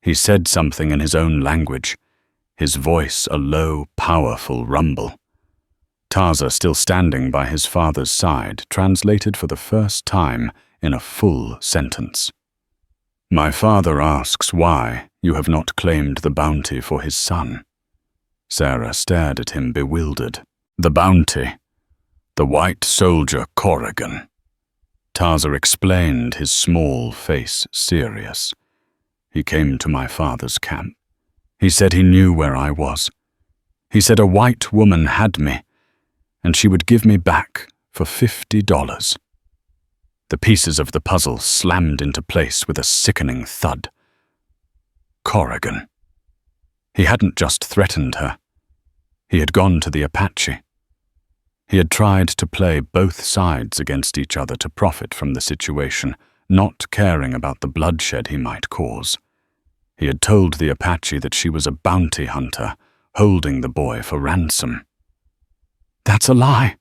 He said something in his own language, his voice a low, powerful rumble. Taza, still standing by his father's side, translated for the first time in a full sentence. My father asks why you have not claimed the bounty for his son. Sarah stared at him bewildered. The bounty. The white soldier Corrigan. Taza explained, his small face serious. He came to my father's camp. He said he knew where I was. He said a white woman had me, and she would give me back for $50. The pieces of the puzzle slammed into place with a sickening thud. Corrigan. He hadn't just threatened her. He had gone to the Apache. He had tried to play both sides against each other to profit from the situation, not caring about the bloodshed he might cause. He had told the Apache that she was a bounty hunter, holding the boy for ransom. That's a lie,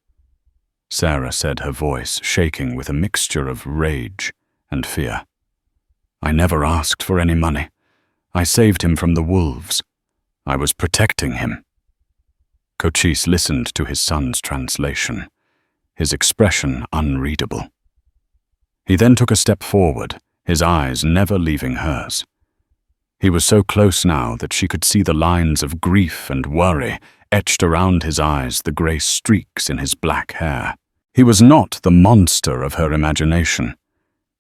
Sarah said, her voice shaking with a mixture of rage and fear. I never asked for any money. I saved him from the wolves. I was protecting him. Cochise listened to his son's translation, his expression unreadable. He then took a step forward, his eyes never leaving hers. He was so close now that she could see the lines of grief and worry etched around his eyes, the grey streaks in his black hair. He was not the monster of her imagination.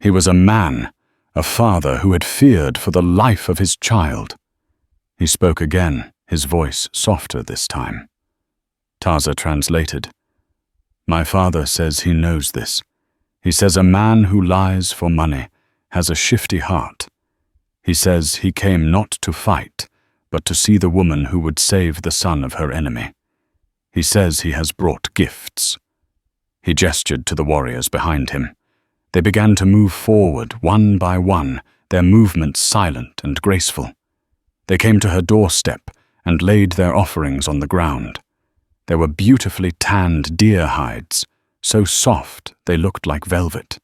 He was a man, a father who had feared for the life of his child. He spoke again, his voice softer this time. Taza translated. My father says he knows this. He says a man who lies for money has a shifty heart. He says he came not to fight, but to see the woman who would save the son of her enemy. He says he has brought gifts. He gestured to the warriors behind him. They began to move forward, one by one, their movements silent and graceful. They came to her doorstep and laid their offerings on the ground. There were beautifully tanned deer hides, so soft they looked like velvet.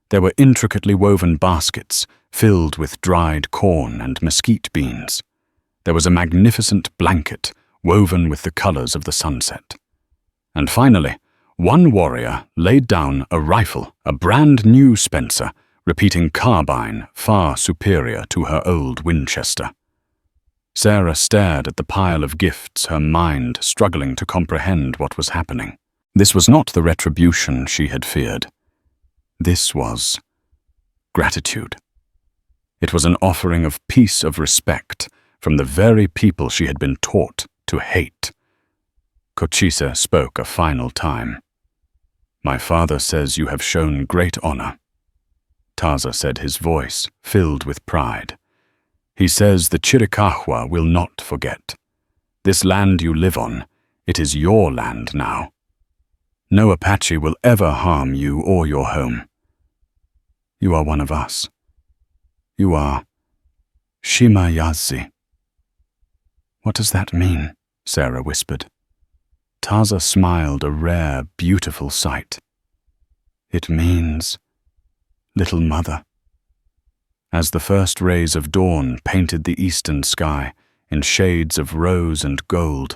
There were intricately woven baskets filled with dried corn and mesquite beans. There was a magnificent blanket woven with the colors of the sunset. And finally, one warrior laid down a rifle, a brand new Spencer, repeating carbine far superior to her old Winchester. Sarah stared at the pile of gifts, her mind struggling to comprehend what was happening. This was not the retribution she had feared. This was gratitude. It was an offering of peace, of respect, from the very people she had been taught to hate. Cochise spoke a final time. "My father says you have shown great honor." Taza said, his voice filled with pride. "He says the Chiricahua will not forget. This land you live on, it is your land now. No Apache will ever harm you or your home. You are one of us. You are Shimayazi." "What does that mean?" Sarah whispered. Taza smiled, a rare, beautiful sight. "It means little mother." As the first rays of dawn painted the eastern sky in shades of rose and gold,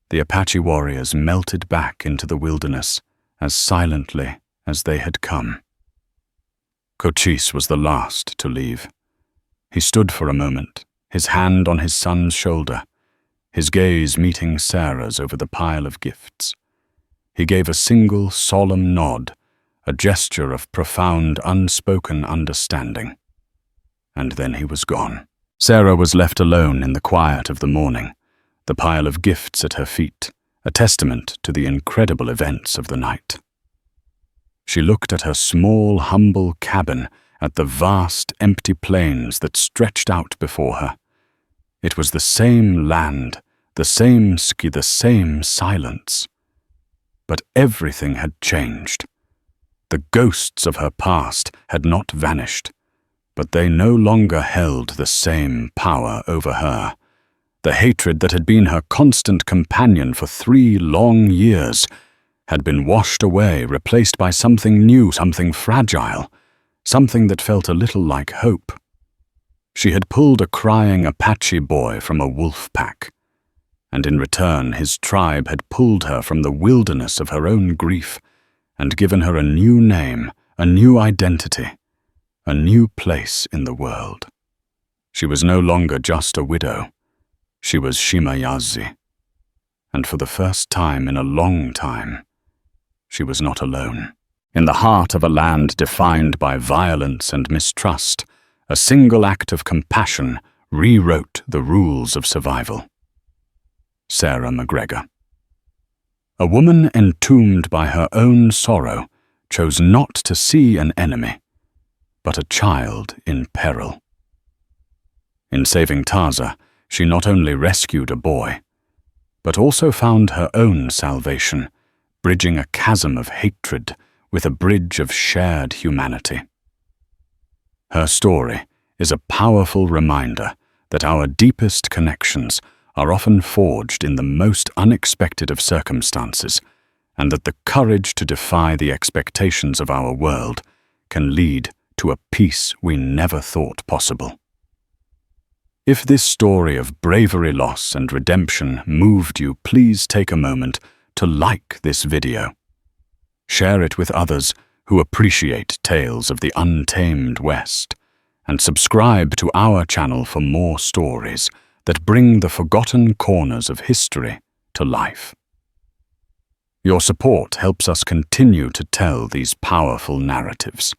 the Apache warriors melted back into the wilderness as silently as they had come. Cochise was the last to leave. He stood for a moment, his hand on his son's shoulder, his gaze meeting Sarah's over the pile of gifts. He gave a single solemn nod, a gesture of profound, unspoken understanding. And then he was gone. Sarah was left alone in the quiet of the morning, the pile of gifts at her feet, a testament to the incredible events of the night. She looked at her small, humble cabin, at the vast, empty plains that stretched out before her. It was the same land, the same ski, the same silence. But everything had changed. The ghosts of her past had not vanished, but they no longer held the same power over her. The hatred that had been her constant companion for 3 long years had been washed away, replaced by something new, something fragile, something that felt a little like hope. She had pulled a crying Apache boy from a wolf pack, and in return his tribe had pulled her from the wilderness of her own grief and given her a new name, a new identity, a new place in the world. She was no longer just a widow. She was Shimayazi. And for the first time in a long time, she was not alone. In the heart of a land defined by violence and mistrust, a single act of compassion rewrote the rules of survival. Sarah McGregor. A woman entombed by her own sorrow chose not to see an enemy, but a child in peril. In saving Taza, she not only rescued a boy, but also found her own salvation, bridging a chasm of hatred with a bridge of shared humanity. Her story is a powerful reminder that our deepest connections are often forged in the most unexpected of circumstances, and that the courage to defy the expectations of our world can lead to a peace we never thought possible. If this story of bravery, loss, and redemption moved you, please take a moment to like this video. Share it with others who appreciate tales of the untamed West, and subscribe to our channel for more stories that bring the forgotten corners of history to life. Your support helps us continue to tell these powerful narratives.